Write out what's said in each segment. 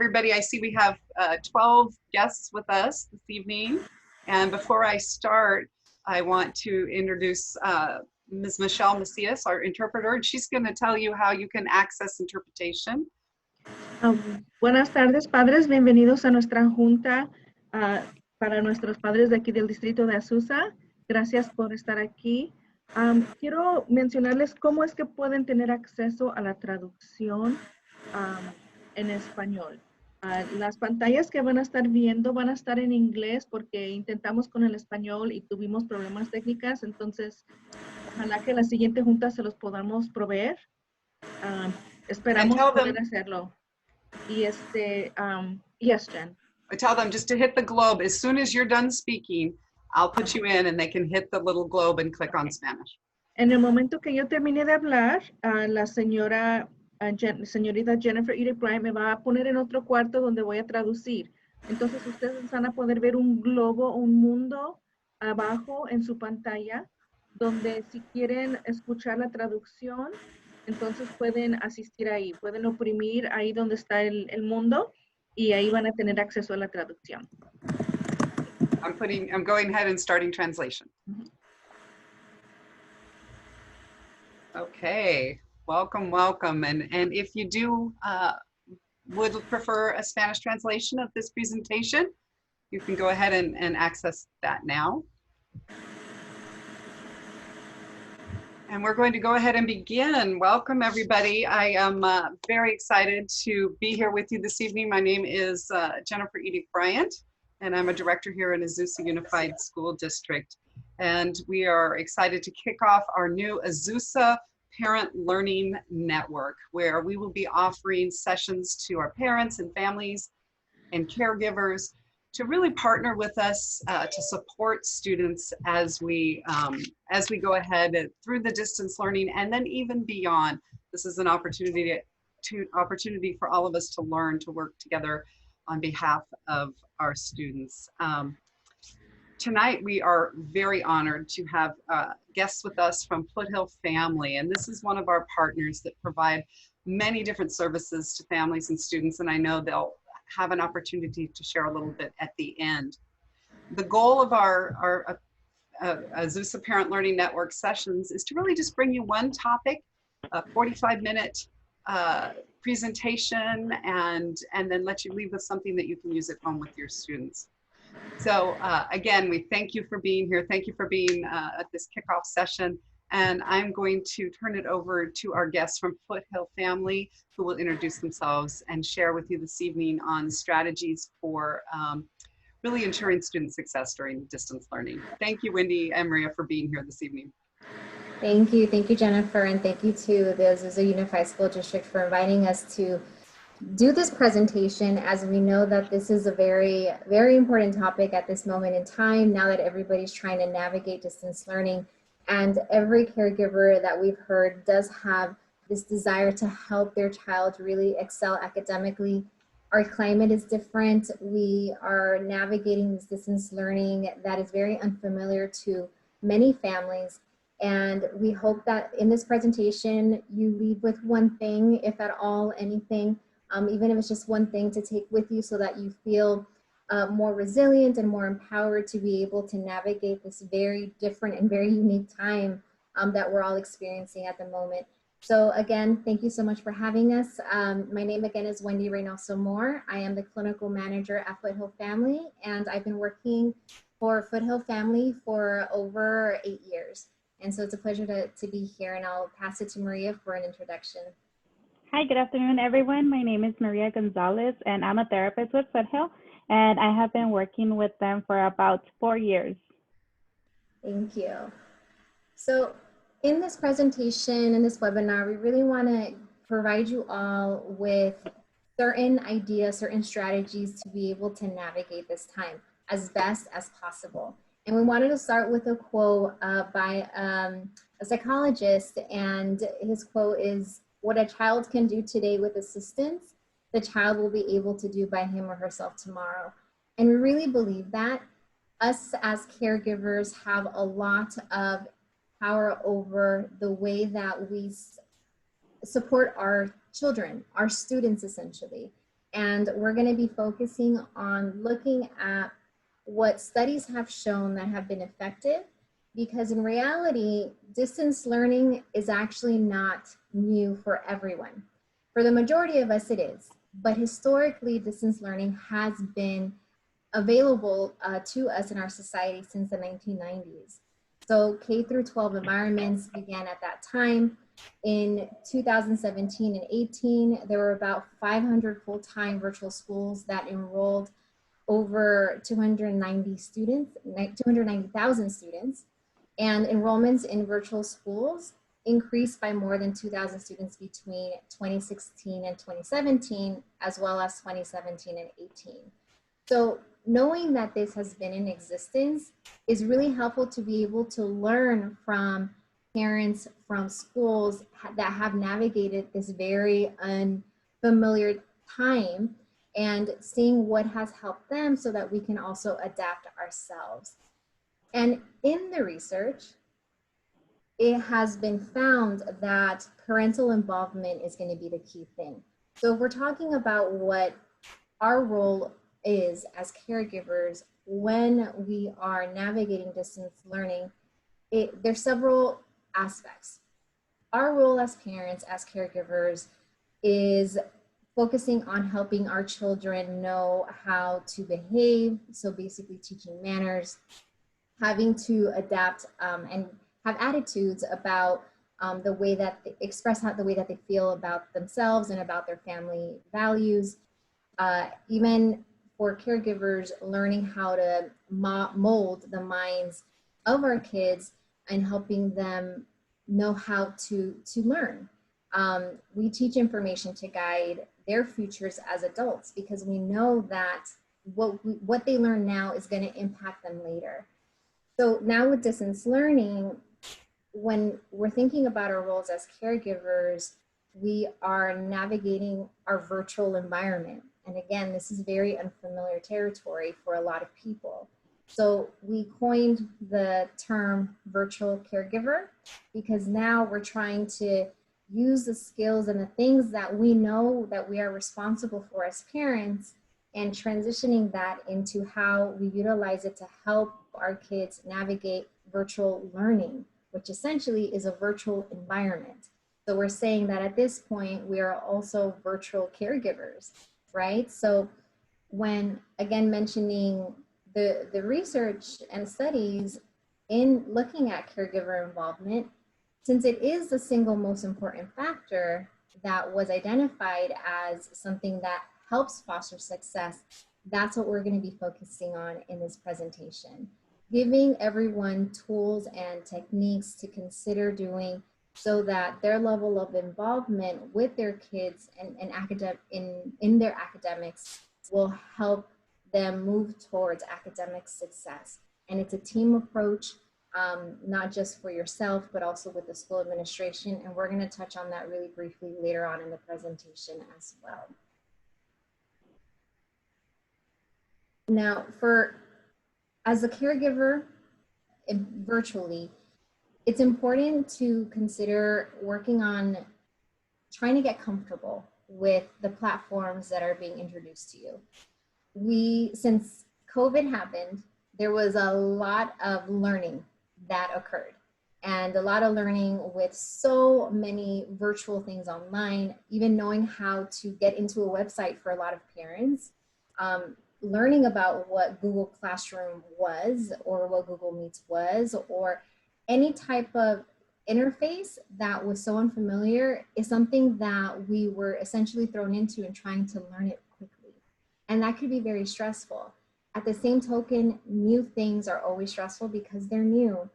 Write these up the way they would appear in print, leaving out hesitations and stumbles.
Everybody, I see we have 12 guests with us this evening. And before I start, I want to introduce Ms. Michelle Macias, our interpreter, and she's going to tell you how you can access interpretation. Buenas tardes, padres. Bienvenidos a nuestra junta para nuestros padres de aquí del distrito de Azusa. Gracias por estar aquí. Quiero mencionarles cómo es que pueden tener acceso a la traducción en español. Las pantallas que van a estar viendo van a estar en inglés porque intentamos con el español y tuvimos problemas técnicos. Entonces, ojalá que la siguiente junta se los podamos proveer. Esperamos poder hacerlo. Yes, Jen. I tell them just to hit the globe. As soon as you're done speaking, I'll put you in and they can hit the little globe and click on Spanish. En el momento que yo termine de hablar, la señorita Jennifer Edith Bryant me va a poner en otro cuarto donde voy a traducir. Entonces ustedes van a poder ver un globo, un mundo abajo en su pantalla, donde si quieren escuchar la traducción, entonces pueden asistir ahí, pueden oprimir ahí donde está el mundo y ahí van a tener acceso a la traducción. I'm going ahead and starting translation. Okay, welcome. And if you do would prefer a Spanish translation of this presentation, you can go ahead and access that now. And we're going to go ahead and begin. Welcome, everybody. I am very excited to be here with you this evening. My name is Jennifer Edith Bryant, and I'm a director here in Azusa Unified School District. And we are excited to kick off our new Azusa Parent Learning Network, where we will be offering sessions to our parents and families and caregivers to really partner with us to support students as we go ahead through the distance learning and then even beyond. This is an opportunity for all of us to learn to work together on behalf of our students. Tonight we are very honored to have guests with us from Foothill Family, and this is one of our partners that provide many different services to families and students, and I know they'll have an opportunity to share a little bit at the end. The goal of our Azusa Parent Learning Network sessions is to really just bring you one topic, a 45-minute presentation, and then let you leave with something that you can use at home with your students. So again, we thank you for being here. Thank you for being at this kickoff session. And I'm going to turn it over to our guests from Foothill Family, who will introduce themselves and share with you this evening on strategies for really ensuring student success during distance learning. Thank you, Wendy and Maria, for being here this evening. Thank you, Jennifer, and thank you to the Azusa Unified School District for inviting us to do this presentation, as we know that this is a very, very important topic at this moment in time, now that everybody's trying to navigate distance learning. And every caregiver that we've heard does have this desire to help their child really excel academically. Our climate is different. We are navigating this distance learning that is very unfamiliar to many families. And we hope that in this presentation, you leave with one thing, if at all, anything, even if it's just one thing to take with you so that you feel more resilient and more empowered to be able to navigate this very different and very unique time that we're all experiencing at the moment. So again, thank you so much for having us. My name again is Wendy Reynoso Moore. I am the clinical manager at Foothill Family, and I've been working for Foothill Family for over 8 years. And so it's a pleasure to be here, and I'll pass it to Maria for an introduction. Hi, good afternoon, everyone. My name is Maria Gonzalez, and I'm a therapist with Foothill, and I have been working with them for about 4 years. Thank you. So in this presentation, in this webinar, we really want to provide you all with certain ideas, certain strategies to be able to navigate this time as best as possible. And we wanted to start with a quote by a psychologist, and his quote is, "What a child can do today with assistance, the child will be able to do by him or herself tomorrow." And we really believe that us as caregivers have a lot of power over the way that we support our children, our students essentially. And we're going to be focusing on looking at what studies have shown that have been effective, because in reality, distance learning is actually not new for everyone. For the majority of us, it is. But historically, distance learning has been available to us in our society since the 1990s. So K through 12 environments began at that time. In 2017 and 18, there were about 500 full-time virtual schools that enrolled over 290,000 students, and enrollments in virtual schools increased by more than 2,000 students between 2016 and 2017, as well as 2017 and 18. So knowing that this has been in existence is really helpful to be able to learn from parents, from schools that have navigated this very unfamiliar time, and seeing what has helped them so that we can also adapt ourselves. And in the research, it has been found that parental involvement is going to be the key thing. So if we're talking about what our role is as caregivers when we are navigating distance learning, there's several aspects. Our role as parents, as caregivers, is focusing on helping our children know how to behave, so basically teaching manners, having to adapt and have attitudes about the way that they express the way that they feel about themselves and about their family values. Even for caregivers, learning how to mold the minds of our kids and helping them know how to learn. We teach information to guide their futures as adults, because we know that what they learn now is going to impact them later. So now with distance learning, when we're thinking about our roles as caregivers, we are navigating our virtual environment. And again, this is very unfamiliar territory for a lot of people. So we coined the term virtual caregiver, because now we're trying to use the skills and the things that we know that we are responsible for as parents, and transitioning that into how we utilize it to help our kids navigate virtual learning, which essentially is a virtual environment. So we're saying that at this point, we are also virtual caregivers, right? So when, again, mentioning the research and studies in looking at caregiver involvement, since it is the single most important factor that was identified as something that helps foster success, that's what we're going to be focusing on in this presentation. Giving everyone tools and techniques to consider doing so that their level of involvement with their kids and in their academics will help them move towards academic success. And it's a team approach, not just for yourself, but also with the school administration. And we're going to touch on that really briefly later on in the presentation as well. Now, as a caregiver virtually, it's important to consider working on trying to get comfortable with the platforms that are being introduced to you. Since COVID happened, there was a lot of learning that occurred, and a lot of learning with so many virtual things online, even knowing how to get into a website for a lot of parents, learning about what Google Classroom was, or what Google Meets was, or any type of interface that was so unfamiliar is something that we were essentially thrown into and trying to learn it quickly. And that could be very stressful. At the same token, new things are always stressful because they're new.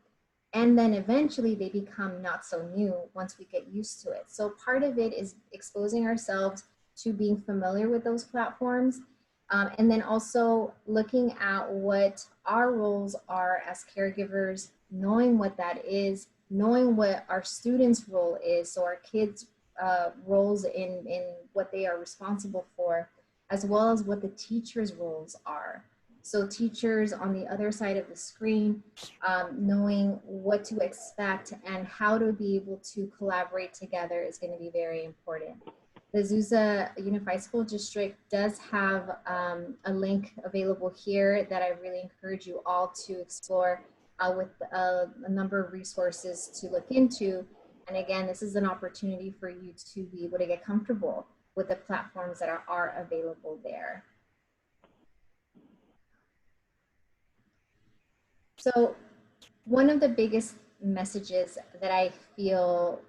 And then eventually they become not so new once we get used to it. So part of it is exposing ourselves to being familiar with those platforms. And then also looking at what our roles are as caregivers, knowing what that is, knowing what our students' role is, so our kids' roles in what they are responsible for, as well as what the teachers' roles are. So teachers on the other side of the screen, knowing what to expect and how to be able to collaborate together is going to be very important. the Azusa Unified School District does have a link available here that I really encourage you all to explore with a number of resources to look into. And again, this is an opportunity for you to be able to get comfortable with the platforms that are available there. So one of the biggest messages that I feel,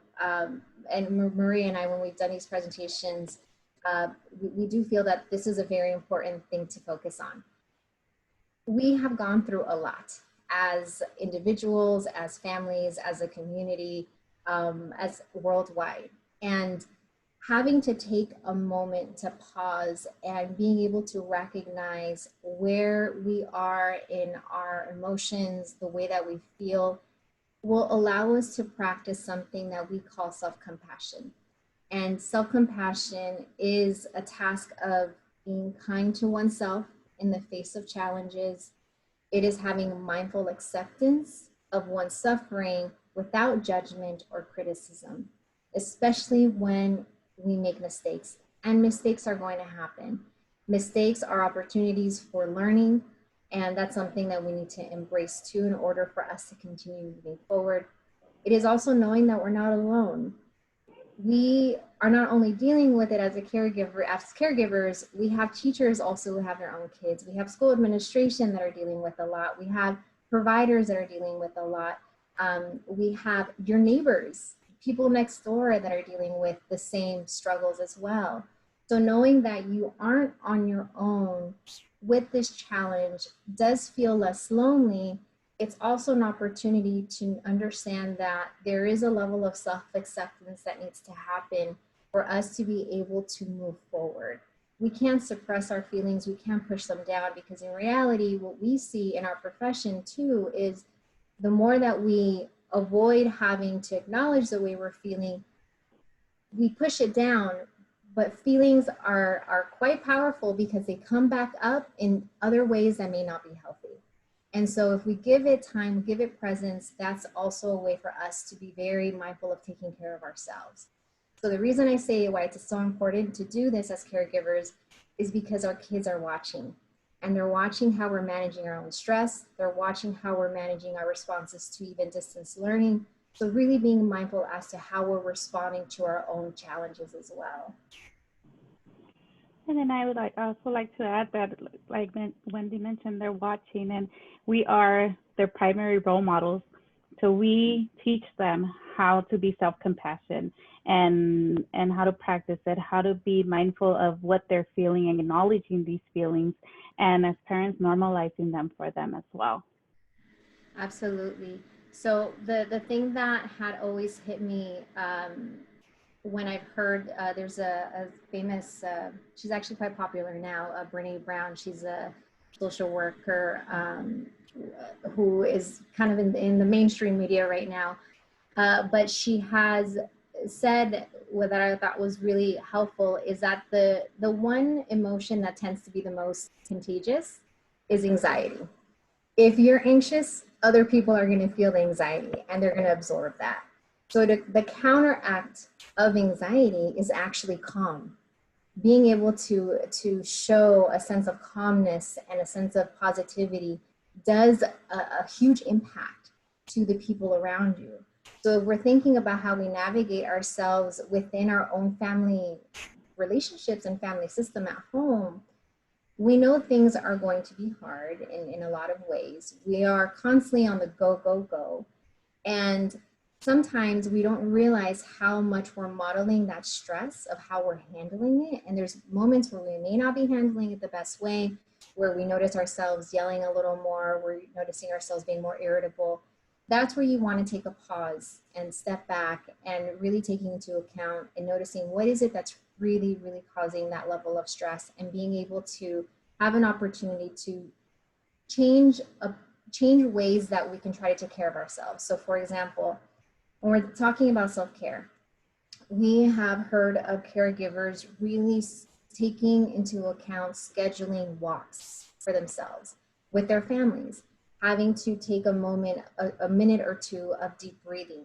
and Maria and I, when we've done these presentations, we do feel that this is a very important thing to focus on. We have gone through a lot as individuals, as families, as a community, as worldwide. And having to take a moment to pause and being able to recognize where we are in our emotions, the way that we feel, will allow us to practice something that we call self-compassion. And self-compassion is a task of being kind to oneself in the face of challenges. It is having mindful acceptance of one's suffering without judgment or criticism, especially when we make mistakes. And mistakes are going to happen. Mistakes are opportunities for learning, and that's something that we need to embrace too in order for us to continue moving forward. It is also knowing that we're not alone. We are not only dealing with it as a caregiver, as caregivers, we have teachers also who have their own kids. We have school administration that are dealing with a lot. We have providers that are dealing with a lot. We have your neighbors, people next door that are dealing with the same struggles as well. So knowing that you aren't on your own with this challenge does feel less lonely. It's also an opportunity to understand that there is a level of self-acceptance that needs to happen for us to be able to move forward. We can't suppress our feelings, we can't push them down, because in reality, what we see in our profession too is the more that we avoid having to acknowledge the way we're feeling, we push it down, but feelings are quite powerful because they come back up in other ways that may not be healthy. And so if we give it time, give it presence, that's also a way for us to be very mindful of taking care of ourselves. So the reason I say why it's so important to do this as caregivers is because our kids are watching, and they're watching how we're managing our own stress. They're watching how we're managing our responses to even distance learning. So really being mindful as to how we're responding to our own challenges as well. And then I would also like to add that, like Wendy mentioned, they're watching, and we are their primary role models. So we teach them how to be self-compassion and how to practice it, how to be mindful of what they're feeling and acknowledging these feelings, and as parents, normalizing them for them as well. Absolutely. So the thing that had always hit me when I've heard, there's a famous, she's actually quite popular now, Brene Brown. She's a social worker who is kind of in the mainstream media right now. But she has said what I thought was really helpful is that the one emotion that tends to be the most contagious is anxiety. If you're anxious, other people are going to feel the anxiety and they're going to absorb that. So the counteract of anxiety is actually calm. Being able to show a sense of calmness and a sense of positivity does a huge impact to the people around you. So if we're thinking about how we navigate ourselves within our own family relationships and family system at home, we know things are going to be hard in a lot of ways. We are constantly on the go, go, go. And sometimes we don't realize how much we're modeling that stress of how we're handling it. And there's moments where we may not be handling it the best way, where we notice ourselves yelling a little more, we're noticing ourselves being more irritable. That's where you want to take a pause and step back and really taking into account and noticing what is it that's really, really causing that level of stress, and being able to have an opportunity to change ways that we can try to take care of ourselves. So for example, when we're talking about self-care, we have heard of caregivers really taking into account scheduling walks for themselves with their families, having to take a moment, a minute or two of deep breathing,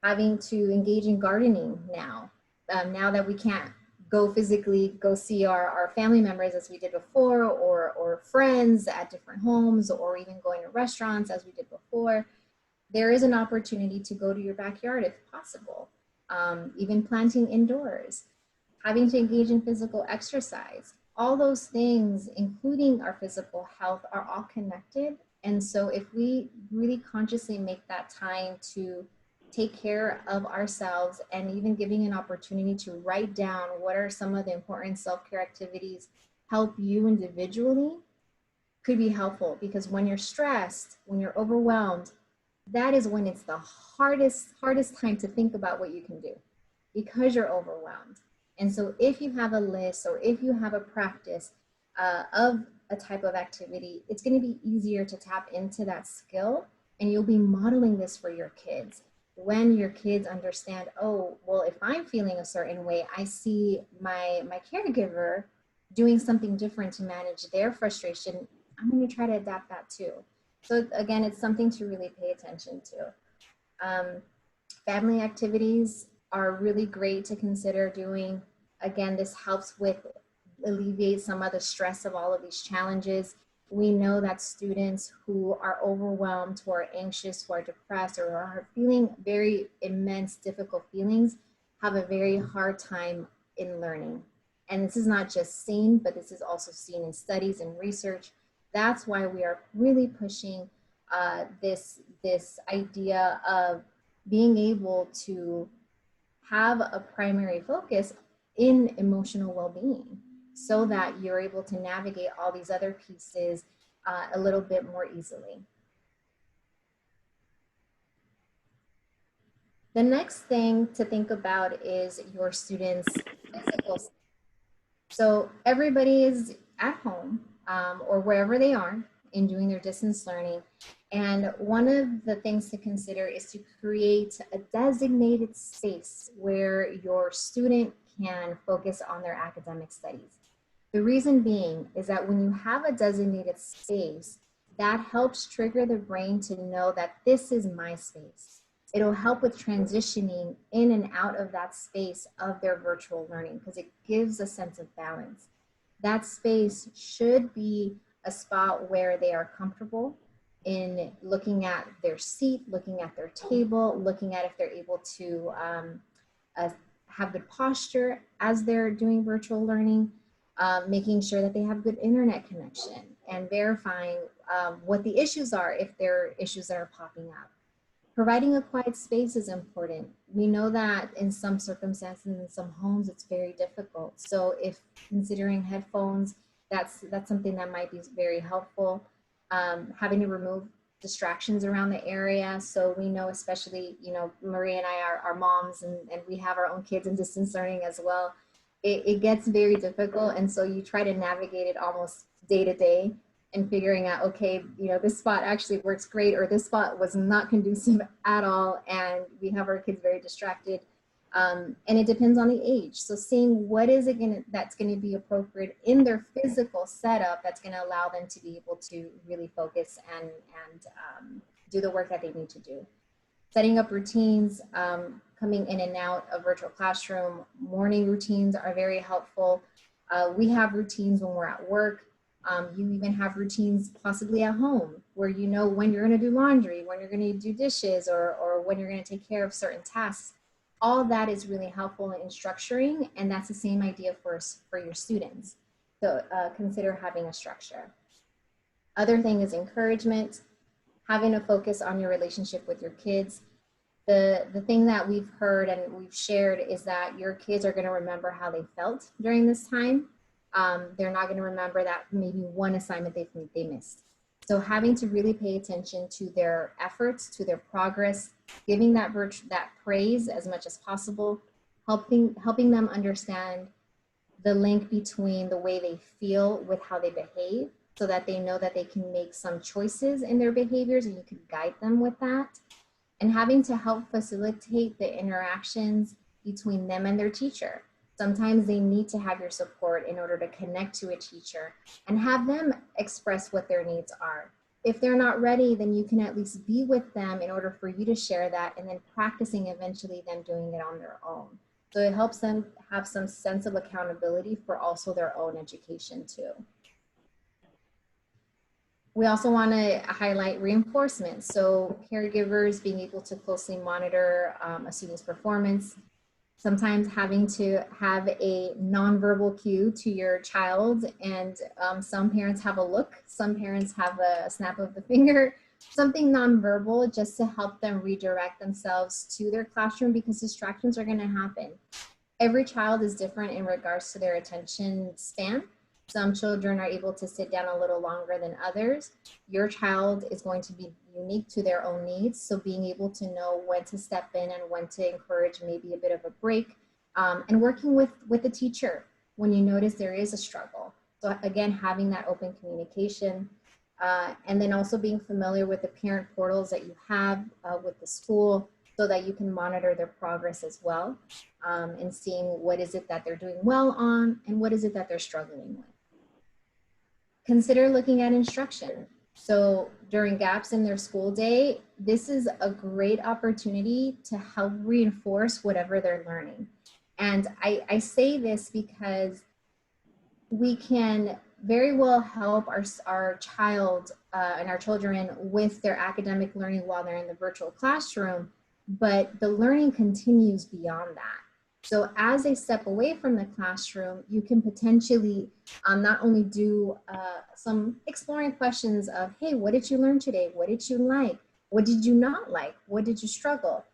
having to engage in gardening now that we can't go physically go see our family members as we did before, or friends at different homes, or even going to restaurants as we did before, there is an opportunity to go to your backyard if possible. Even planting indoors, having to engage in physical exercise, all those things, including our physical health, are all connected. And so if we really consciously make that time to take care of ourselves, and even giving an opportunity to write down what are some of the important self-care activities help you individually, could be helpful. Because when you're stressed, when you're overwhelmed, that is when it's the hardest time to think about what you can do, because you're overwhelmed. And so if you have a list, or if you have a practice of a type of activity, it's going to be easier to tap into that skill, and you'll be modeling this for your kids. When your kids understand, oh, well, if I'm feeling a certain way, I see my caregiver doing something different to manage their frustration, I'm going to try to adapt that too. So again, it's something to really pay attention to. Family activities are really great to consider doing. Again, this helps with alleviate some of the stress of all of these challenges. We know that students who are overwhelmed, who are anxious, who are depressed, or are feeling very immense, difficult feelings, have a very hard time in learning. And this is not just seen, but this is also seen in studies and research. That's why we are really pushing this idea of being able to have a primary focus in emotional well-being, so that you're able to navigate all these other pieces a little bit more easily. The next thing to think about is your students' physical state. So everybody is at home or wherever they are in doing their distance learning. And one of the things to consider is to create a designated space where your student can focus on their academic studies. The reason being is that when you have a designated space, that helps trigger the brain to know that this is my space. It'll help with transitioning in and out of that space of their virtual learning, because it gives a sense of balance. That space should be a spot where they are comfortable in looking at their seat, looking at their table, looking at if they're able to have good posture as they're doing virtual learning, making sure that they have good internet connection, and verifying what the issues are if there are issues that are popping up. Providing a quiet space is important. We know that in some circumstances, in some homes, it's very difficult. So if considering headphones, that's something that might be very helpful. Having to remove distractions around the area. So we know, especially, you know, Maria and I are moms, and we have our own kids in distance learning as well. It gets very difficult. And so you try to navigate it almost day to day, and figuring out, okay, you know, this spot actually works great, or this spot was not conducive at all, and we have our kids very distracted. And it depends on the age. So seeing what is it that's going to be appropriate in their physical setup that's going to allow them to be able to really focus and do the work that they need to do. Setting up routines, coming in and out of virtual classroom. Morning routines are very helpful. We have routines when we're at work. You even have routines possibly at home, where you know when you're going to do laundry, when you're going to do dishes, or when you're going to take care of certain tasks. All that is really helpful in structuring, and that's the same idea for your students. So consider having a structure. Other thing is encouragement, having a focus on your relationship with your kids. The thing that we've heard and we've shared is that your kids are going to remember how they felt during this time. They're not going to remember that maybe one assignment they missed. So having to really pay attention to their efforts, to their progress, giving that praise as much as possible, helping them understand the link between the way they feel with how they behave, so that they know that they can make some choices in their behaviors, and you can guide them with that. And having to help facilitate the interactions between them and their teacher. Sometimes they need to have your support in order to connect to a teacher and have them express what their needs are. If they're not ready, then you can at least be with them in order for you to share that, and then practicing eventually them doing it on their own. So it helps them have some sense of accountability for also their own education too. We also want to highlight reinforcement. So caregivers being able to closely monitor a student's performance, sometimes having to have a nonverbal cue to your child. And some parents have a look, some parents have a snap of the finger, something nonverbal just to help them redirect themselves to their classroom, because distractions are going to happen. Every child is different in regards to their attention span. Some children are able to sit down a little longer than others. Your child is going to be unique to their own needs. So being able to know when to step in and when to encourage maybe a bit of a break, and working with the teacher when you notice there is a struggle. So again, having that open communication, and then also being familiar with the parent portals that you have with the school, so that you can monitor their progress as well, and seeing what is it that they're doing well on and what is it that they're struggling with. Consider looking at instruction. So during gaps in their school day, this is a great opportunity to help reinforce whatever they're learning. And I say this because we can very well help our child and our children with their academic learning while they're in the virtual classroom, but the learning continues beyond that. So as they step away from the classroom, you can potentially not only do some exploring questions of, hey, what did you learn today? What did you like? What did you not like? What did you struggle?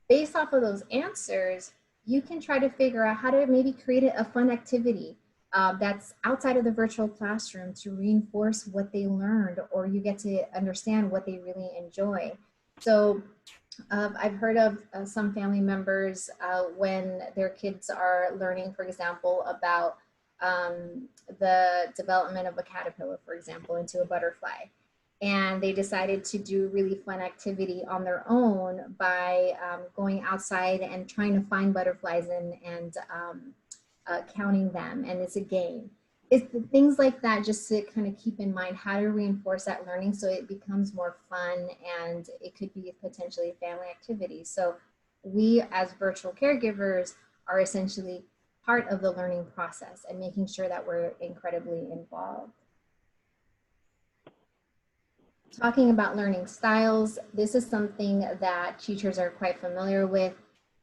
Based off of those answers, you can try to figure out how to maybe create a fun activity that's outside of the virtual classroom to reinforce what they learned, or you get to understand what they really enjoy. So I've heard of some family members when their kids are learning, for example, about the development of a caterpillar, for example, into a butterfly. And they decided to do really fun activity on their own by going outside and trying to find butterflies and counting them. And it's a game. It's things like that, just to kind of keep in mind how to reinforce that learning so it becomes more fun, and it could be potentially a family activity. So we as virtual caregivers are essentially part of the learning process and making sure that we're incredibly involved. Talking about learning styles, this is something that teachers are quite familiar with.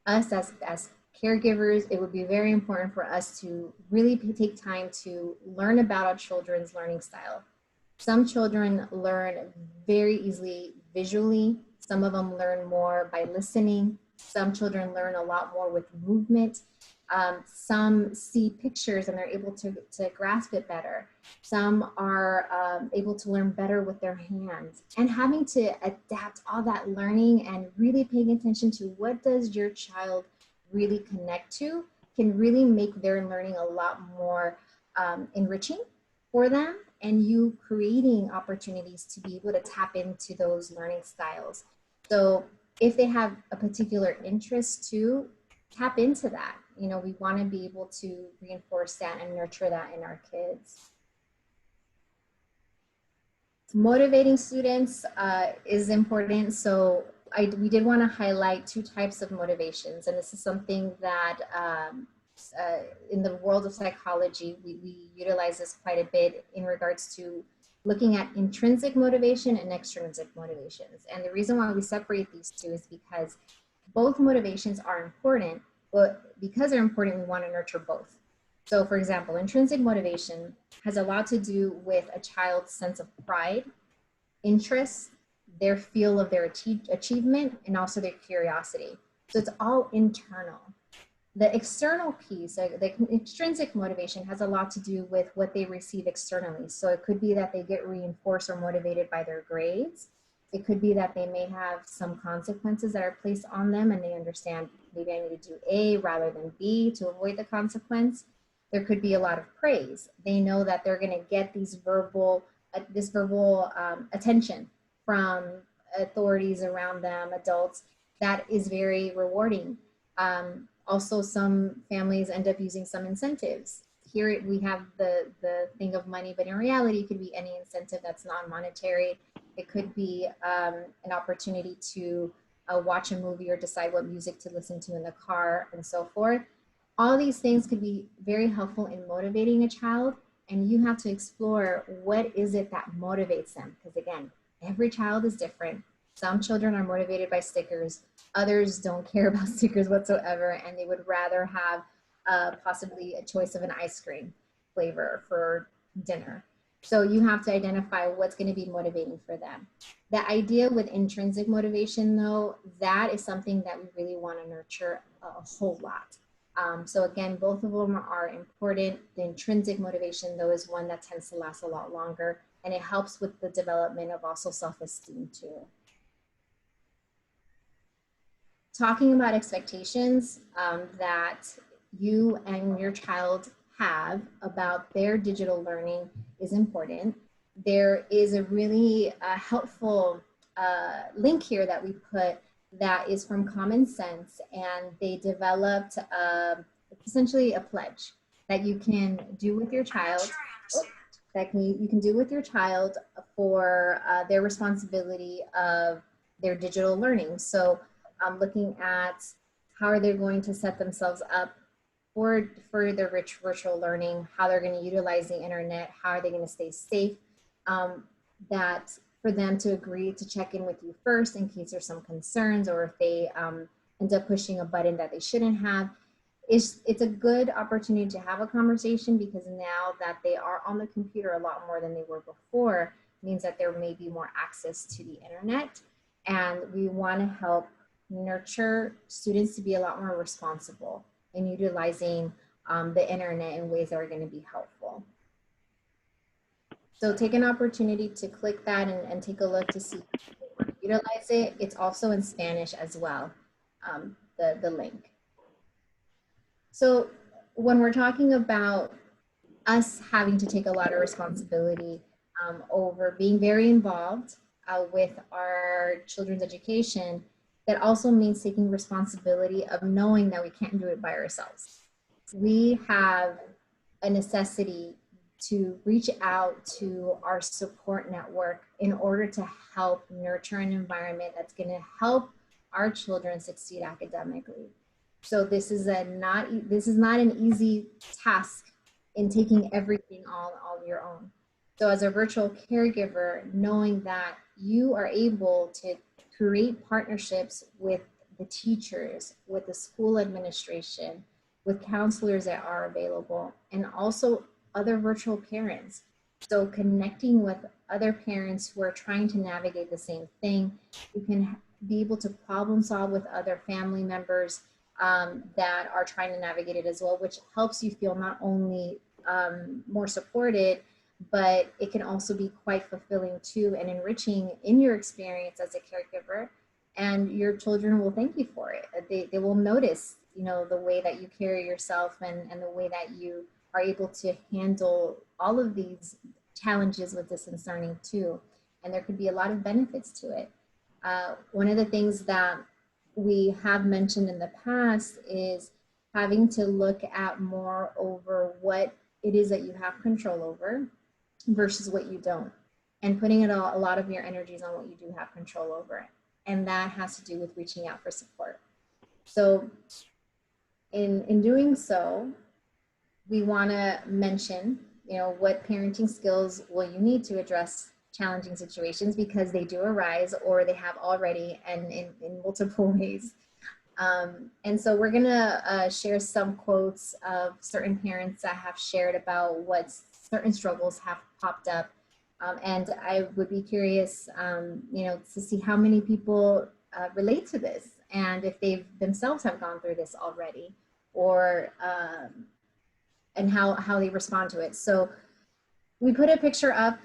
Us as caregivers, it would be very important for us to really take time to learn about our children's learning style. Some children learn very easily visually. Some of them learn more by listening. Some children learn a lot more with movement. Some see pictures and they're able to grasp it better. Some are able to learn better with their hands. And having to adapt all that learning and really paying attention to what does your child really connect to can really make their learning a lot more enriching for them, and you creating opportunities to be able to tap into those learning styles. So if they have a particular interest too, tap into that. You know, we want to be able to reinforce that and nurture that in our kids. Motivating students is important. So we did want to highlight two types of motivations, and this is something that in the world of psychology, we utilize this quite a bit in regards to looking at intrinsic motivation and extrinsic motivations. And the reason why we separate these two is because both motivations are important, but because they're important, we want to nurture both. So for example, intrinsic motivation has a lot to do with a child's sense of pride, interest, their feel of their achievement, and also their curiosity. So it's all internal. The external piece, the extrinsic motivation, has a lot to do with what they receive externally. So it could be that they get reinforced or motivated by their grades. It could be that they may have some consequences that are placed on them and they understand maybe I need to do A rather than B to avoid the consequence. There could be a lot of praise. They know that they're going to get this verbal attention from authorities around them, adults. That is very rewarding. Also, some families end up using some incentives. Here we have the thing of money, but in reality, it could be any incentive that's non-monetary. It could be an opportunity to watch a movie or decide what music to listen to in the car and so forth. All these things could be very helpful in motivating a child, and you have to explore what is it that motivates them. Because again, every child is different. Some children are motivated by stickers, others don't care about stickers whatsoever, and they would rather have possibly a choice of an ice cream flavor for dinner. So you have to identify what's going to be motivating for them. The idea with intrinsic motivation, though, that is something that we really want to nurture a whole lot. So again, both of them are important. The intrinsic motivation, though, is one that tends to last a lot longer, and it helps with the development of also self-esteem too. Talking about expectations that you and your child have about their digital learning is important. There is a really helpful link here that we put that is from Common Sense, and they developed essentially a pledge that you can do with your child, you can do with your child for their responsibility of their digital learning. So looking at how are they going to set themselves up for their rich virtual learning, how they're going to utilize the internet, how are they going to stay safe, that for them to agree to check in with you first in case there's some concerns, or if they end up pushing a button that they shouldn't have. It's a good opportunity to have a conversation, because now that they are on the computer a lot more than they were before, means that there may be more access to the internet, and we want to help nurture students to be a lot more responsible in utilizing the internet in ways that are going to be helpful. So take an opportunity to click that and take a look to see if you want to utilize it. It's also in Spanish as well, the link. So when we're talking about us having to take a lot of responsibility over being very involved with our children's education, that also means taking responsibility of knowing that we can't do it by ourselves. We have a necessity to reach out to our support network in order to help nurture an environment that's going to help our children succeed academically. So this is not an easy task in taking everything all your own. So as a virtual caregiver, knowing that you are able to create partnerships with the teachers, with the school administration, with counselors that are available, and also other virtual parents. So connecting with other parents who are trying to navigate the same thing, you can be able to problem solve with other family members that are trying to navigate it as well, which helps you feel not only more supported, but it can also be quite fulfilling too and enriching in your experience as a caregiver. And your children will thank you for it. They will notice, the way that you carry yourself and the way that you are able to handle all of these challenges with distance learning too. And there could be a lot of benefits to it. One of the things that we have mentioned in the past is having to look at more over what it is that you have control over versus what you don't, and putting a lot of your energies on what you do have control over. And that has to do with reaching out for support. So in doing so, we want to mention, what parenting skills will you need to address challenging situations, because they do arise, or they have already, and in multiple ways. And so we're gonna share some quotes of certain parents that have shared about what certain struggles have popped up. And I would be curious, to see how many people relate to this, and if they themselves have gone through this already, or and how they respond to it. So we put a picture up,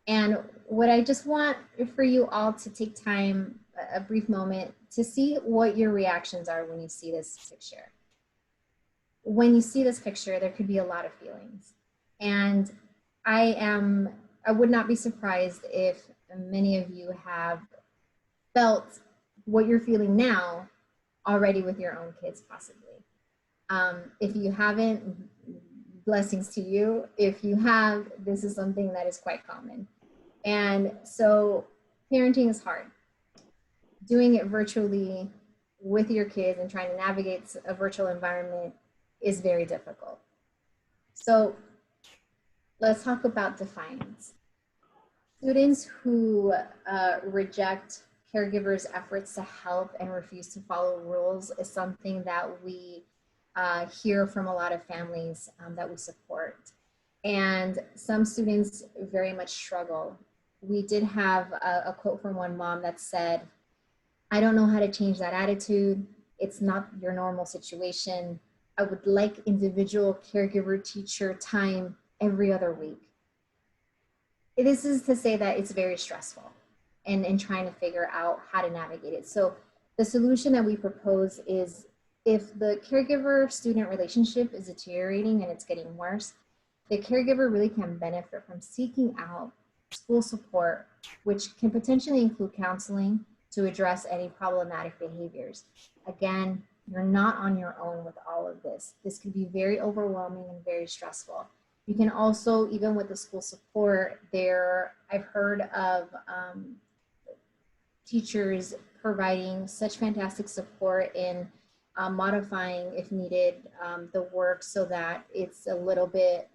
and what I just want for you all to take time, a brief moment, to see what your reactions are when you see this picture. When you see this picture, there could be a lot of feelings. And I would not be surprised if many of you have felt what you're feeling now already with your own kids, possibly. If you haven't, blessings to you. If you have, this is something that is quite common. And so parenting is hard. Doing it virtually with your kids and trying to navigate a virtual environment is very difficult. So let's talk about defiance. Students who reject caregivers' efforts to help and refuse to follow rules is something that we hear from a lot of families that we support. And some students very much struggle. We did have a quote from one mom that said, "I don't know how to change that attitude. It's not your normal situation. I would like individual caregiver teacher time every other week." This is to say that it's very stressful and trying to figure out how to navigate it. So the solution that we propose is, if the caregiver-student relationship is deteriorating and it's getting worse, the caregiver really can benefit from seeking out school support, which can potentially include counseling to address any problematic behaviors. Again, you're not on your own with all of this. This could be very overwhelming and very stressful. You can also, even with the school support, I've heard of teachers providing such fantastic support in modifying, if needed, the work so that it's a little bit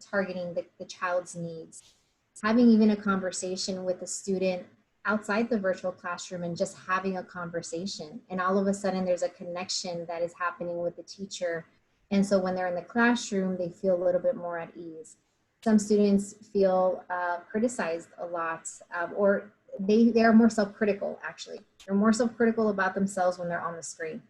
targeting the child's needs. Having even a conversation with a student outside the virtual classroom and just having a conversation, and all of a sudden there's a connection that is happening with the teacher. And so when they're in the classroom, they feel a little bit more at ease. Some students feel criticized a lot, or they are more self-critical, actually. They're more self-critical about themselves when they're on the screen.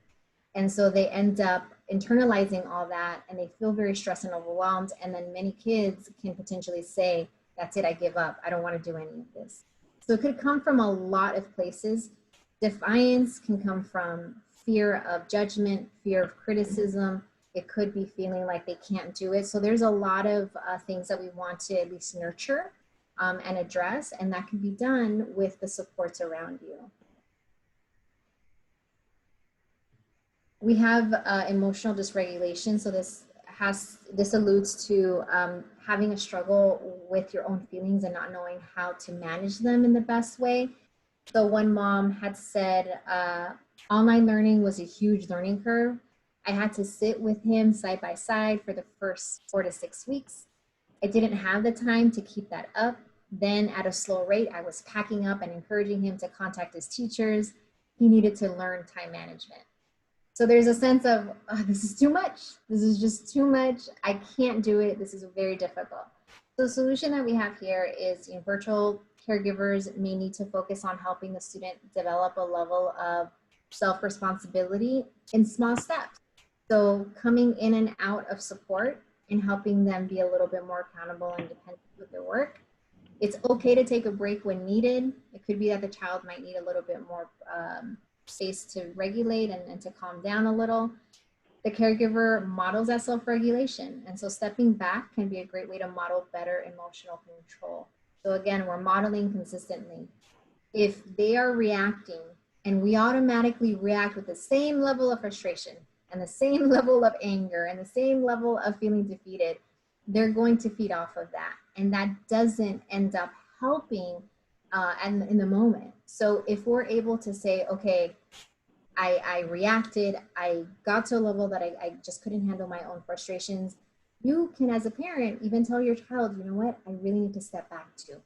And so they end up internalizing all that, and they feel very stressed and overwhelmed. And then many kids can potentially say, "That's it, I give up. I don't want to do any of this." So it could come from a lot of places. Defiance can come from fear of judgment, fear of criticism. It could be feeling like they can't do it. So there's a lot of things that we want to at least nurture and address, and that can be done with the supports around you. We have emotional dysregulation. So this alludes to having a struggle with your own feelings and not knowing how to manage them in the best way. So one mom had said, online learning was a huge learning curve. I had to sit with him side by side for the first 4 to 6 weeks. I didn't have the time to keep that up. Then at a slow rate, I was packing up and encouraging him to contact his teachers. He needed to learn time management. So there's a sense of, oh, this is too much. This is just too much. I can't do it. This is very difficult. So the solution that we have here is, virtual caregivers may need to focus on helping the student develop a level of self-responsibility in small steps. So coming in and out of support and helping them be a little bit more accountable and dependent with their work. It's okay to take a break when needed. It could be that the child might need a little bit more space to regulate and to calm down a little. The caregiver models that self-regulation. And so stepping back can be a great way to model better emotional control. So again, we're modeling consistently. If they are reacting and we automatically react with the same level of frustration and the same level of anger and the same level of feeling defeated, they're going to feed off of that. And that doesn't end up helping and in the moment. So if we're able to say, okay, I reacted, I got to a level that I just couldn't handle my own frustrations, you can, as a parent, even tell your child, you know what, I really need to step back too.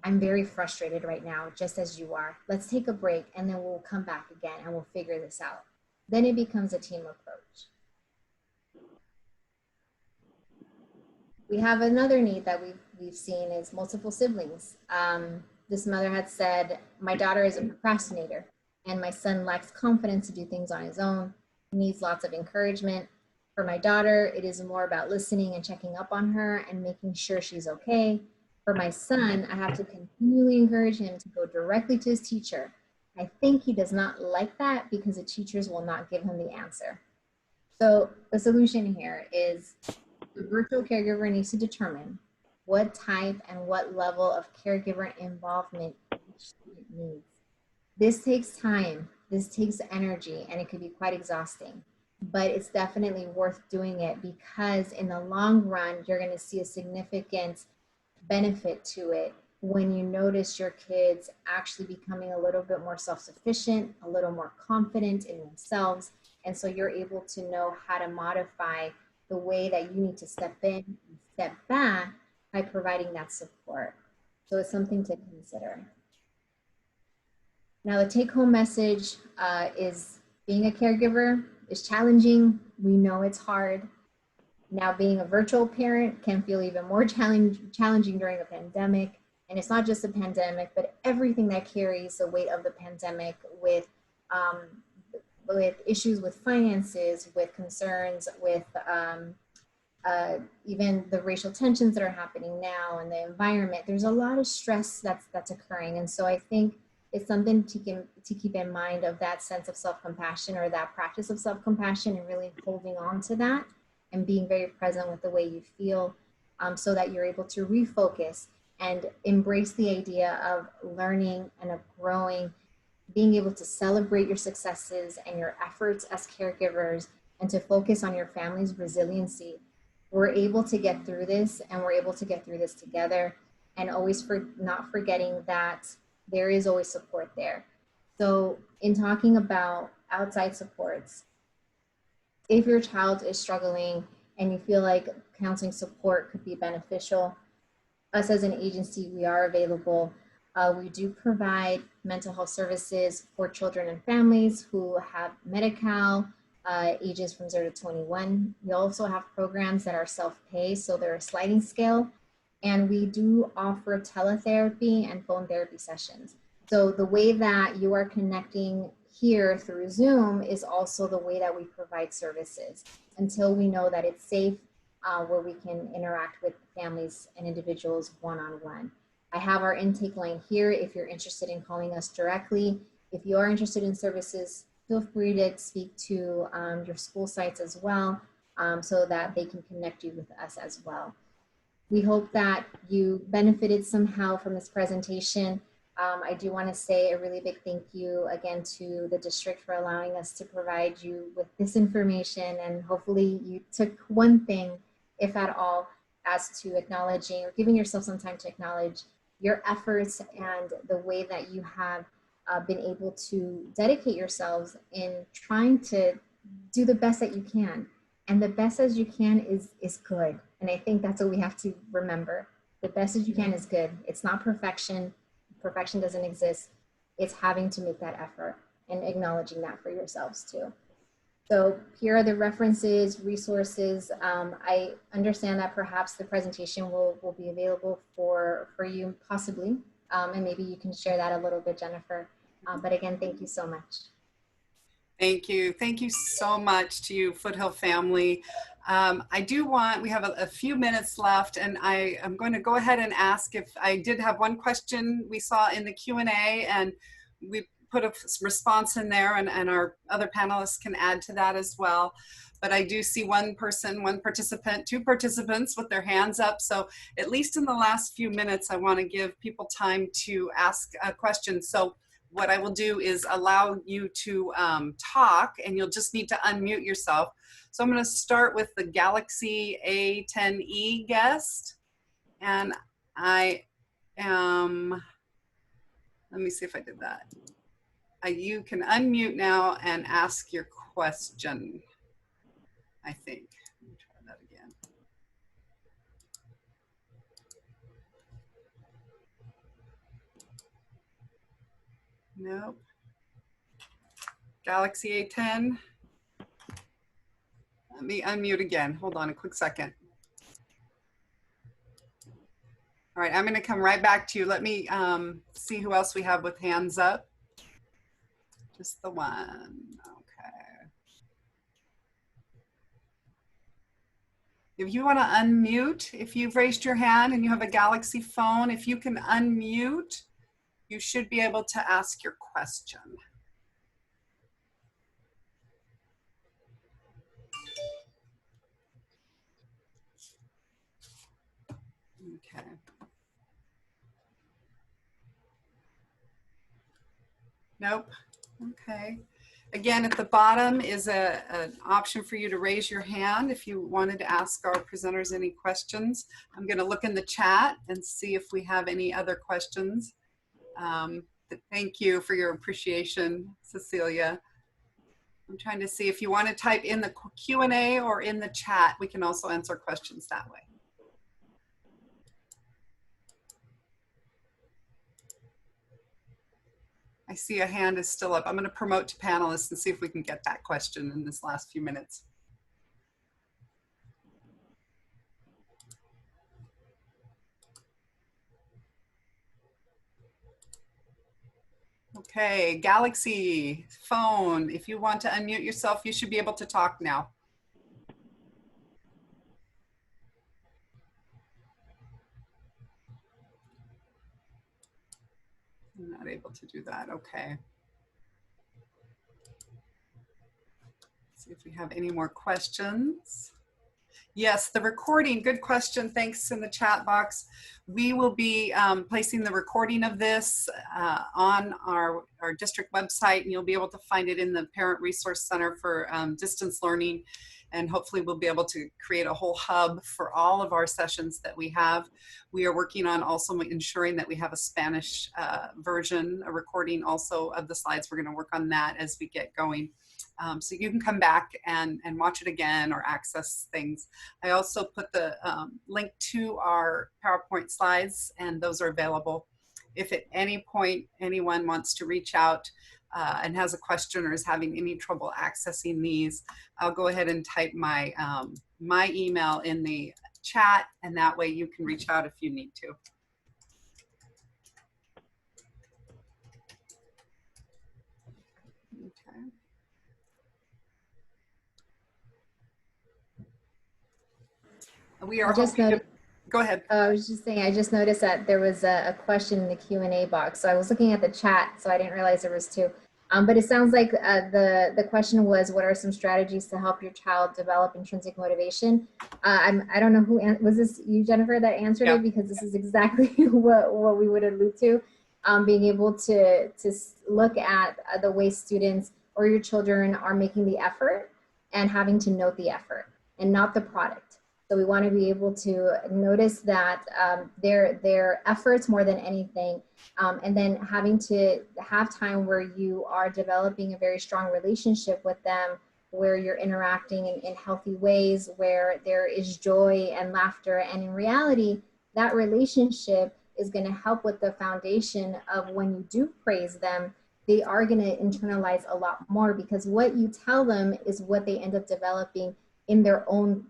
I'm very frustrated right now, just as you are. Let's take a break and then we'll come back again and we'll figure this out. Then it becomes a team approach. We have another need that we've seen is multiple siblings. This mother had said, my daughter is a procrastinator and my son lacks confidence to do things on his own. He needs lots of encouragement. For my daughter, it is more about listening and checking up on her and making sure she's okay. For my son, I have to continually encourage him to go directly to his teacher. I think he does not like that because the teachers will not give him the answer. So the solution here is the virtual caregiver needs to determine what type and what level of caregiver involvement each student needs. This takes time, this takes energy, and it could be quite exhausting, but it's definitely worth doing it because in the long run, you're going to see a significant benefit to it when you notice your kids actually becoming a little bit more self-sufficient, a little more confident in themselves. And so you're able to know how to modify the way that you need to step in and step back by providing that support. So it's something to consider. Now, the take-home message is being a caregiver is challenging. We know it's hard. Now, being a virtual parent can feel even more challenging during a pandemic. And it's not just a pandemic, but everything that carries the weight of the pandemic with issues with finances, with concerns, with even the racial tensions that are happening now and the environment. There's a lot of stress that's occurring. And so I think it's something to keep in mind of that sense of self-compassion, or that practice of self-compassion, and really holding on to that and being very present with the way you feel, so that you're able to refocus and embrace the idea of learning and of growing, being able to celebrate your successes and your efforts as caregivers, and to focus on your family's resiliency. We're able to get through this, and we're able to get through this together, and always not forgetting that there is always support there. So in talking about outside supports, if your child is struggling and you feel like counseling support could be beneficial, us as an agency, we are available. We do provide mental health services for children and families who have Medi-Cal, ages from 0 to 21. We also have programs that are self-pay, so they're a sliding scale. And we do offer teletherapy and phone therapy sessions. So the way that you are connecting here through Zoom is also the way that we provide services until we know that it's safe, where we can interact with families and individuals one-on-one. I have our intake line here if you're interested in calling us directly. If you are interested in services, feel free to speak to your school sites as well, so that they can connect you with us as well. We hope that you benefited somehow from this presentation. I do want to say a really big thank you again to the district for allowing us to provide you with this information, and hopefully you took one thing, if at all, as to acknowledging or giving yourself some time to acknowledge your efforts and the way that you have been able to dedicate yourselves in trying to do the best that you can. And the best as you can is good. And I think that's what we have to remember. The best as you can is good. It's not perfection. Perfection doesn't exist. It's having to make that effort and acknowledging that for yourselves too. So here are the references, resources. I understand that perhaps the presentation will be available for you possibly. And maybe you can share that a little bit, Jennifer. But again, thank you so much. Thank you. Thank you so much to you, Foothill family. We have a few minutes left, and I am going to go ahead and ask if I did have one question we saw in the Q&A, and we put a response in there, and our other panelists can add to that as well. But I do see one participant, two participants with their hands up. So at least in the last few minutes, I want to give people time to ask a question. So what I will do is allow you to talk, and you'll just need to unmute yourself. So I'm going to start with the Galaxy A10e guest. And I am, let me see if I did that. You can unmute now and ask your question, I think. Let me try that again. Nope. Galaxy A10. Let me unmute again. Hold on a quick second. All right, I'm going to come right back to you. Let me see who else we have with hands up. Just the one. Okay. If you want to unmute, if you've raised your hand and you have a Galaxy phone, if you can unmute, you should be able to ask your question. Okay. Nope. Okay. Again, at the bottom is an option for you to raise your hand if you wanted to ask our presenters any questions. I'm going to look in the chat and see if we have any other questions. Thank you for your appreciation, Cecilia. I'm trying to see if you want to type in the Q&A or in the chat. We can also answer questions that way. I see a hand is still up. I'm going to promote to panelists and see if we can get that question in this last few minutes. Okay, Galaxy phone, if you want to unmute yourself, you should be able to talk now. I'm not able to do that. Okay. See if we have any more questions. Yes, the recording, good question. Thanks in the chat box. We will be placing the recording of this on our district website, and you'll be able to find it in the Parent Resource Center for Distance Learning. And hopefully we'll be able to create a whole hub for all of our sessions that we have. We are working on also ensuring that we have a Spanish version, a recording also of the slides. We're going to work on that as we get going. So you can come back and watch it again or access things. I also put the link to our PowerPoint slides, and those are available. If at any point anyone wants to reach out and has a question or is having any trouble accessing these, I'll go ahead and type my, my email in the chat, and that way you can reach out if you need to. Okay. We are hoping to, go ahead. I was just saying, I just noticed that there was a question in the Q&A box. So I was looking at the chat, so I didn't realize there was two. But it sounds like the question was, what are some strategies to help your child develop intrinsic motivation? I don't know who, was this you, Jennifer, that answered it? Because this is exactly what we would allude to. Being able to look at the way students or your children are making the effort and having to note the effort and not the product. So we want to be able to notice that their efforts more than anything, and then having to have time where you are developing a very strong relationship with them, where you're interacting in healthy ways, where there is joy and laughter. And in reality, that relationship is going to help with the foundation of when you do praise them, they are going to internalize a lot more, because what you tell them is what they end up developing in their own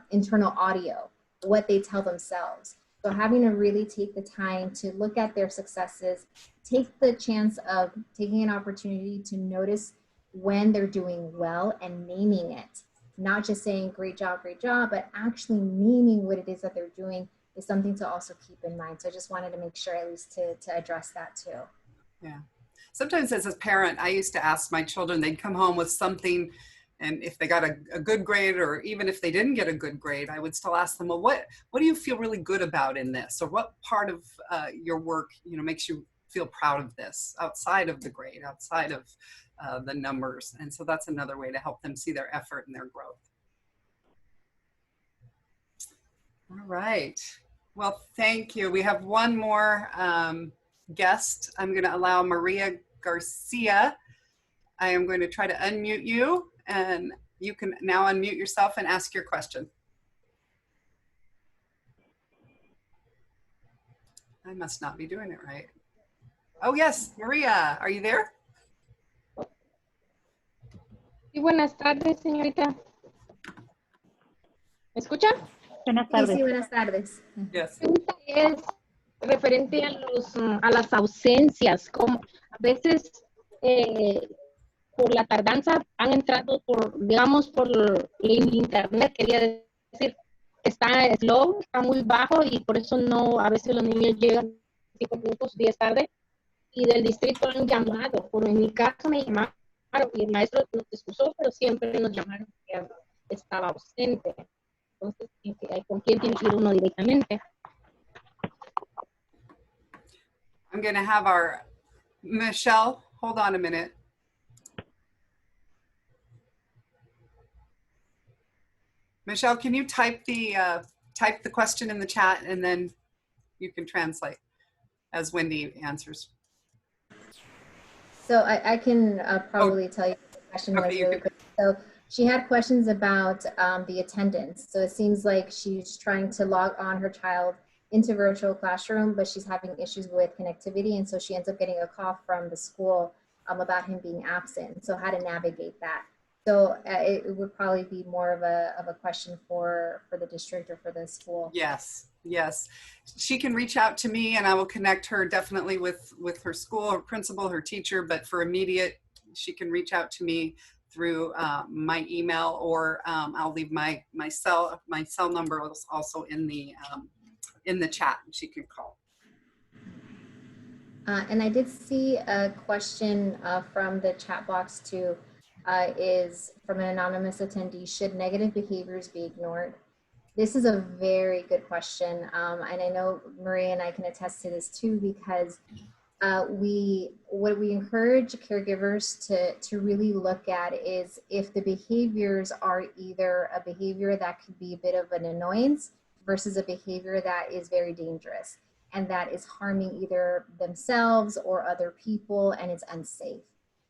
internal audio, what they tell themselves. So having to really take the time to look at their successes, take the chance of taking an opportunity to notice when they're doing well and naming it. Not just saying great job, but actually naming what it is that they're doing is something to also keep in mind. So I just wanted to make sure at least to address that too. Yeah. Sometimes as a parent, I used to ask my children, they'd come home with something, and if they got a good grade, or even if they didn't get a good grade, I would still ask them, well, what do you feel really good about in this? Or what part of your work, makes you feel proud of this outside of the grade, outside of the numbers? And so that's another way to help them see their effort and their growth. All right. Well, thank you. We have one more guest. I'm going to allow Maria Garcia. I am going to try to unmute you, and you can now unmute yourself and ask your question. I must not be doing it right. Oh, yes, Maria, are you there? Sí, buenas tardes, señorita. ¿Me escucha? Buenas tardes. Sí, buenas tardes. Yes. La pregunta es referente a las ausencias, como a veces por la tardanza han entrado digamos, por el internet, quería decir, está slow, está muy bajo y por eso no, a veces los niños llegan 5 minutos, 10 tarde, y del distrito han llamado, por en mi caso me llamaron y el maestro nos excusó, pero siempre nos llamaron que estaba ausente. Entonces, ¿con quién tiene que ir uno directamente? I'm going to have our Michelle, hold on a minute. Michelle, can you type the question in the chat, and then you can translate as Wendy answers. So I can probably tell you question Okay, was you really can. quick. So she had questions about the attendance. So it seems like she's trying to log on her child into virtual classroom, but she's having issues with connectivity. And so she ends up getting a call from the school about him being absent. So how to navigate that. So it would probably be more of a question for the district or for the school. Yes, yes. She can reach out to me and I will connect her definitely with her school, her principal, her teacher, but for immediate, she can reach out to me through my email, or I'll leave my cell number also in the chat. She can call. And I did see a question from the chat box too, is from an anonymous attendee: should negative behaviors be ignored? This is a very good question. And I know Maria and I can attest to this too, because what we encourage caregivers to really look at is if the behaviors are either a behavior that could be a bit of an annoyance versus a behavior that is very dangerous and that is harming either themselves or other people and it's unsafe.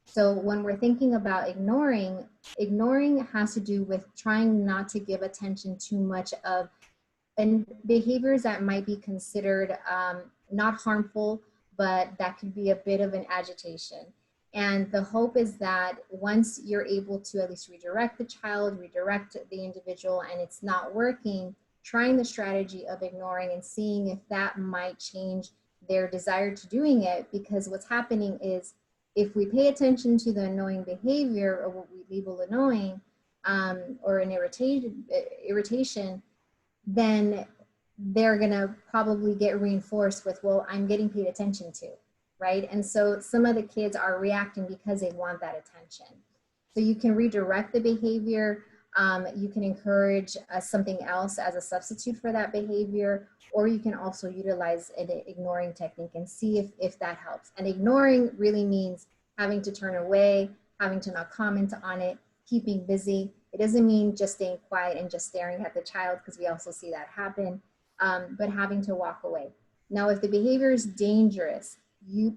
So when we're thinking about ignoring has to do with trying not to give attention too much of and behaviors that might be considered not harmful, but that could be a bit of an agitation. And the hope is that once you're able to at least redirect the child, redirect the individual, and it's not working, trying the strategy of ignoring and seeing if that might change their desire to doing it. Because what's happening is if we pay attention to the annoying behavior or what we label annoying or an irritation, then they're going to probably get reinforced with, well, I'm getting paid attention to, right? And so some of the kids are reacting because they want that attention. So you can redirect the behavior. You can encourage something else as a substitute for that behavior, or you can also utilize an ignoring technique and see if that helps. And ignoring really means having to turn away, having to not comment on it, keeping busy. It doesn't mean just staying quiet and just staring at the child, because we also see that happen, but having to walk away. Now, if the behavior is dangerous,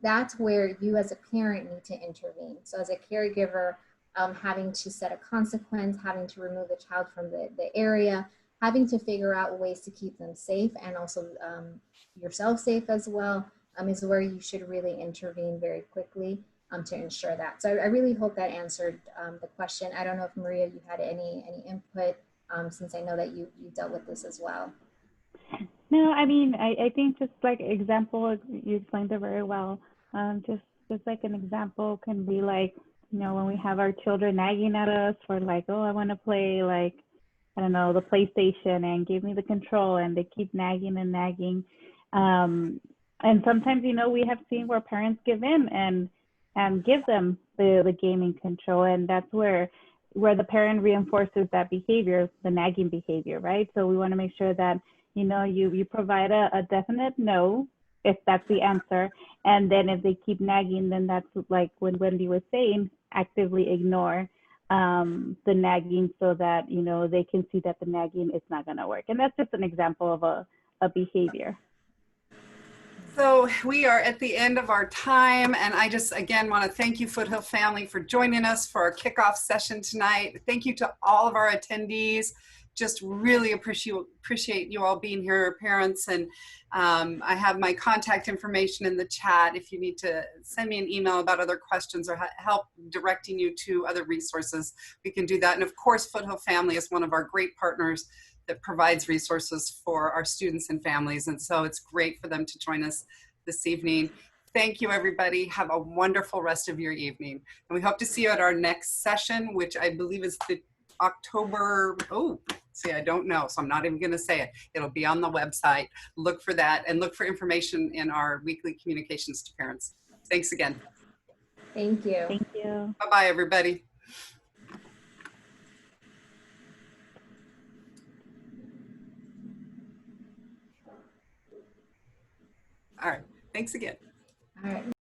that's where you as a parent need to intervene. So as a caregiver, having to set a consequence, having to remove the child from the area, having to figure out ways to keep them safe and also yourself safe as well, is where you should really intervene very quickly to ensure that. So I really hope that answered the question. I don't know if Maria, you had any input, since I know that you dealt with this as well. No, I mean, I think just like example, you explained it very well. Just like an example can be like, you know, when we have our children nagging at us for like, oh, I want to play like, I don't know, the PlayStation and give me the control, and they keep nagging and nagging. And sometimes, you know, we have seen where parents give in and give them the gaming control, and that's where the parent reinforces that behavior, the nagging behavior, right? So we want to make sure that, you know, you provide a definite no if that's the answer, and then if they keep nagging, then that's like when Wendy was saying, actively ignore the nagging so that, you know, they can see that the nagging is not going to work. And that's just an example of a behavior. So we are at the end of our time, and I just again want to thank you, Foothill family, for joining us for our kickoff session tonight. Thank you to all of our attendees. Just really appreciate you all being here, parents, and I have my contact information in the chat if you need to send me an email about other questions or help directing you to other resources. We can do that. And of course, Foothill family is one of our great partners that provides resources for our students and families. And so it's great for them to join us this evening. Thank you, everybody. Have a wonderful rest of your evening. And we hope to see you at our next session, which I believe is the October, I don't know, so I'm not even gonna say it. It'll be on the website. Look for that and look for information in our weekly communications to parents. Thanks again. Thank you. Thank you. Bye-bye, everybody. All right, thanks again. All right.